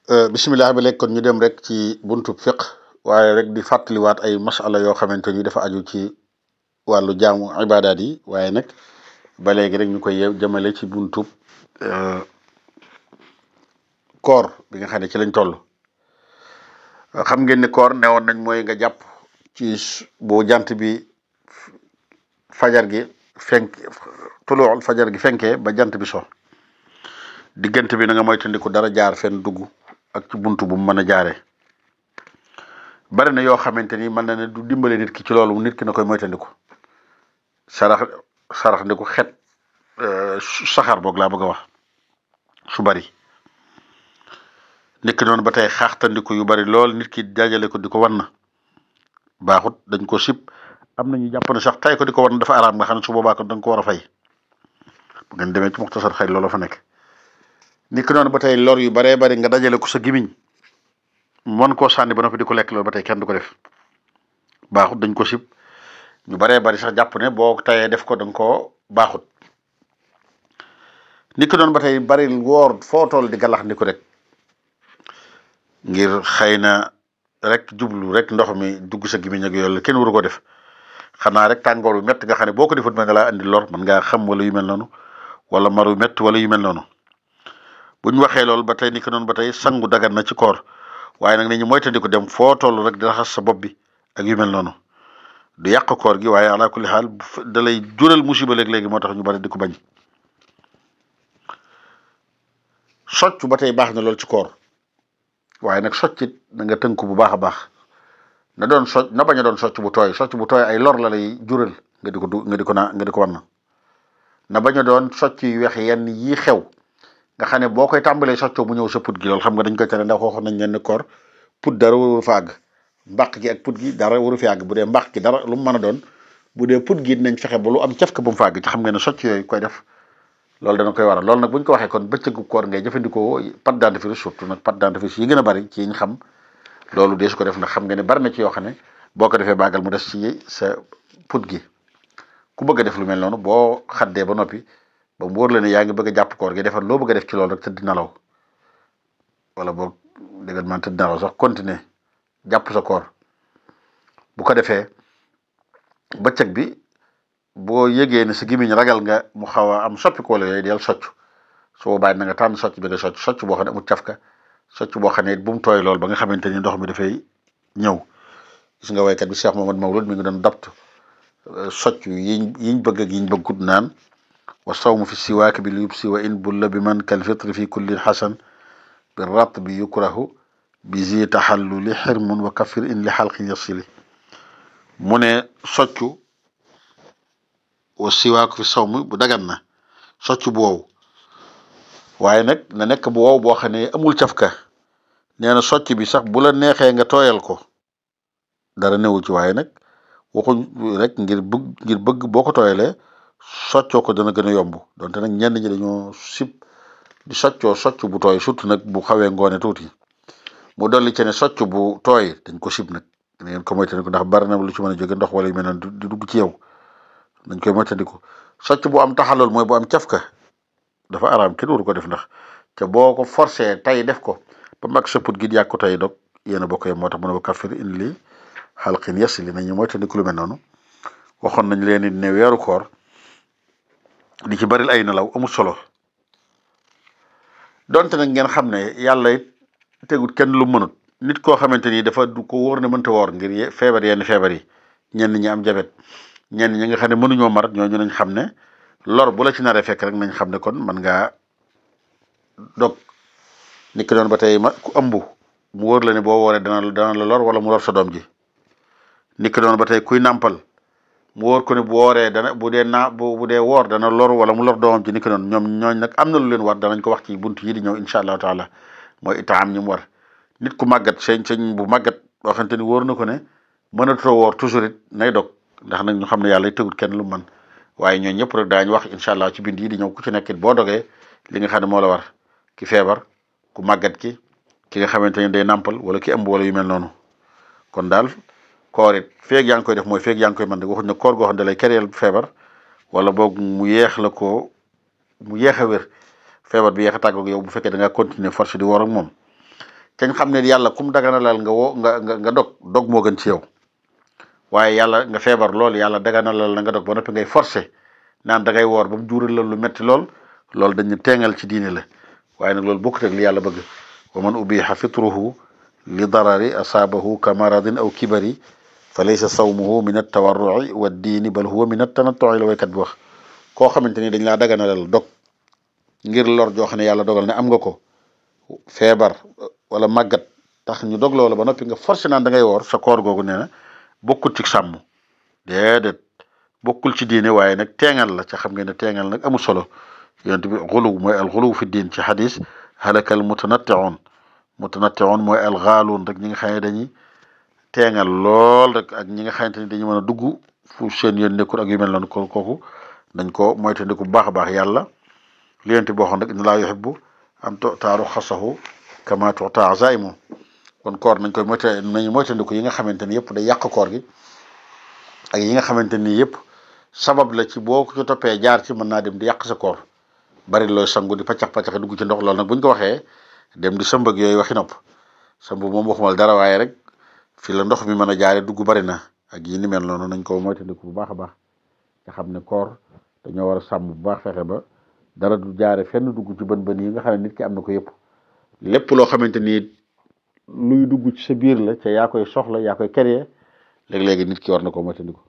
bisimilah ba léegi kon ñu dem rek ci buntu fiq waaye rek di fàttaliwaat ay masala yoo xamante ni dafa aju ci wàllu jaamu ibaadaat yi waaye nag ba léegi rek ñu koy jëmale ci buntu koor bi nga xam ne ci lañ toll. xam ngeen ni koor newoon nañ mooy nga jàpp ci bu jant bi fajar gi fenk tuluul fajar gi fenkee ba jant bi so diggante bi na nga moytandiku dara jaar fenn dugg ak ci buntu bu mu mën a jaaree bari na yoo xamante ni mën na ne du dimbale nit ki ci loolu nit ki na koy moytandiku sarax ndiku xet saxaar boog laa bëgg a wax su bari nekk noonu ba tey xaaxtandiku yu bari lool nit ki dajale ko di ko wan na baaxut dañ ko sib am na ñu jàpp ne sax tay ko di ko wan dafa araam nga xam ne su boobaa kon da nga ko war a fay bu ngeen demee ci muxtasar xëy loolu fa nekk. niki noonu ba tey lor yu baree bari nga dajale ko sa gimiñ mën koo sànni ba noppi di ko lekk loolu ba tey kenn du ko def baaxut dañ ko sib ñu baree bari sax jàpp ne boo tayee def ko da nga koo baaxut. niki noonu ba tey bari woor foo toll di galax ndiku rek ngir xëy na rek jublu rek ndox mi dugg sa gimiñ ak yooyu kenn waru ko def xanaa rek tàngoor yu métti nga xam ne boo ko defut mën nga laa andi lor mën ngaa xam wala yu mel noonu wala maru métti wala yu mel noonu. bu ñu waxee loolu ba tey ni ko noonu ba tey sangu dagan na ci koor waaye nag nañu moytandiku dem foo toll rek di raxas sa bopp bi ak yu mel noonu du yàq koor gi waaye ala kulli xaal da lay jural musiba léeg-léegi moo tax ñu bari di ko bañ. socc ba tey baax na lool ci koor waaye nag soccit na nga tënku bu baax a baax na doon socc na bañ a doon socc bu tooy ay lor la lay jural nga di ko wan na bañ a doon socc yu weex yenn yii xew. nga xam ne boo koy tàmbalee soccoo mu ñëw sa put gi loolu xam nga dañ koy tere ndax waxoon nañ leen ne koor put dara waru fa àgg mbaq gi ak put gi dara waru fi àgg bu dee mbaq gi dara lu mu mën a doon bu dee put gi nañ fexe ba lu am caf ka ba mu fa àgg ci xam nga ne socc yooyu koy def loolu dana koy waral loolu nag bu ñu ko waxee kon bëccëgu koor ngay jëfandikoo pâte dentifrice surtout nag pâte dentifrice yi gën a bari ci ñu xam loolu dee su ko def ndax xam nga ne bari na ci yoo xam ne boo ko defee bàggal mu des ci sa put gi ku bëgg a def lu mel noonu boo xaddee ba noppi ba mu wóor la ne yaa ngi bëgg a jàpp koor gi defal loo bëgg a def ci loolu rek tëdd nalaw wala boog dégg man tëdd nalaw sax continuer jàpp sa koor bu ko defee bëccëg bi boo yëgee ne sa gimiñ ragal nga mu xaw a am soppi ko wala yooyu del socc su boobaa na nga tànn socc bi nga socc boo xam ne amul cafka socc boo xam ne it bu mu tooy lool ba nga xamante ni ndox mi dafay ñëw gis nga waykat bi Cheikh Mohamad Mawlud mi ngi doon dapt socc yiñ bëgg ak yiñ bëggut naan wa sawmu fi siwaak bi liyubsi wa in bulla bi man kal fitri fi kulli xasan bi rat bi yukrahu bi zi taxalluli xirmun wa kafir in li xalqin yasili mu ne soccu wa siwaak fi sawmi bu dagan na soccu bu wow waaye nag na nekk bu wow boo xam ne amul cafka nee na socc bi sax bu la neexee nga tooyal ko dara newu ci waaye nag waxuñ rek ngir bëgg boo ko tooyalee soccoo ko dana gën a yomb donte nag ñenn ñi dañoo sib di soccoo socc bu tooy surtout nag bu xawee ngoone tuuti mu dolli ci ne socc bu tooy dañ ko sib nag da ngeen ko moytandiku ndax bari na lu ci mën a jóge ndox wala yu mel noonu di dugg ci yow dañ koy moytandiku socc bu am taxalool mooy bu am cafka dafa araam kenn waru ko def ndax te boo ko forcé tay def ko ba mag sa put gi yàgg ko tay dog yéen a bokk yem moo tax mu ne ba kafir in li xalqin yes li nañu moytandiku lu mel noonu waxoon nañ leen ne weeru koor di ci baril ay nelaw amul solo donte nag ngeen xam ne yàlla it tegut kenn lu mënut nit koo xamante ni dafa du ko wóor ne mënta woor ngir feebar yenn feebar yi ñenn ñi am jabet ñenn ñi nga xam ne mënuñoo mar ñooñu nañ xam ne lor bu la ci naree fekk rek nañ xam ne kon mën ngaa dog nit ki doon ba tey ku ëmb mu wóor la ne boo wooree dana la lor wala mu lor sa doom ji nit ki doon ba tey kuy nàmpal mu wóor ko ne bu wooree bu dee woor dana lor wala mu lor doomam ci ni ko noonu ñooñ nag am na lu leen war danañ ko wax ci bunt yi di ñëw incha allahu taala mooy itaam ñi mu war nit ku màggat sëñ bu màggat boo xamante ni wóor na ko ne mënatoo woor toujours it nay dog ndax nag ñu xam ne yàlla tegut kenn lu man waaye ñooñu ñëpp rek daañu wax incha allah ci bind yi di ñëw ku ci nekk it boo dogee li nga xam ne moo la war ki feebar ku màggat ki nga xamante ni day nàmpal wala ki ëmb wala yu mel noonu kon daal koor it feeg yaa ngi koy def mooy feeg yaa ngi koy mën waxuñ ne koor goo xam ne da lay kéréel feebar wala boog mu yeex a wér feebar bi yeex a tàggoog yow bu fekkee da ngaa continuer force di woor ak moom kañ xam ne yàlla kum daganalal nga woo nga dog moo gën ci yow waaye yàlla nga feebar lool yàlla daganalal na nga dog ba noppi ngay forcé naan da ngay woor ba mu juural la lu metti loolu dañu teengal ci diine la waaye nag loolu bokkut ak li yàlla bëgg wa man ubiha fitruhu li darari asaabahu ka maradin aw kibari fa laysa sawmuhu min at-tawarru'i wa diini bal huwa min at-tanattu'i la waykat bi wax koo xamante ni dañ laa daganalal dog ngir lor joo xam ne yàlla dogal ne am nga ko feebar wala màggat tax ñu dog loola ba noppi nga forcé naan da ngay woor sa koor googu nee na bokkul ci sàmm déedéet bokkul ci diine waaye nag teengal la ca xam ngeen ne teengal nag amul solo yonent bi xuluw mooy al xuluw fi diin ci xadis halakal mutanatti'un mooy al xaaluun rek ñi nga xam ne dañuy teengal lool rek ak ñi nga xamante ni dañu mën a dugg fu seen yoon nekkul ak yu mel noonu kooku dañ ko moytandiku bu baax a baax yàlla li yonent bi waxoon rek inna laa yuhibbu an tu'taa ruxsahu kama tu'taa azaa'imuhu kon koor nañ koy moytandiku yi nga xamante ni yëpp day yàq koor gi ak yi nga xamante ni yëpp sabab la ci boo ko toppee jaar ci mën naa dem di yàq sa koor bari looy sangu di paccax dugg ci ndox loolu nag buñ ko waxee dem di sëmb ak yooyu waxi nopp sëmb moom waxumal dara waaye rek fi la ndox mi mën a jaare dugg bari na ak yi ni mel noonu nañ ko moytandiku bu baax a baax nga xam ne koor dañoo war a sàmm bu baax fexe ba dara du jaare fenn dugg ci bën yi nga xam ne nit ki am na ko yëpp lépp loo xamante ni luy dugg ci sa biir la ca yaa koy soxla yaa koy créer léeg-léegi nit ki war na ko moytandiku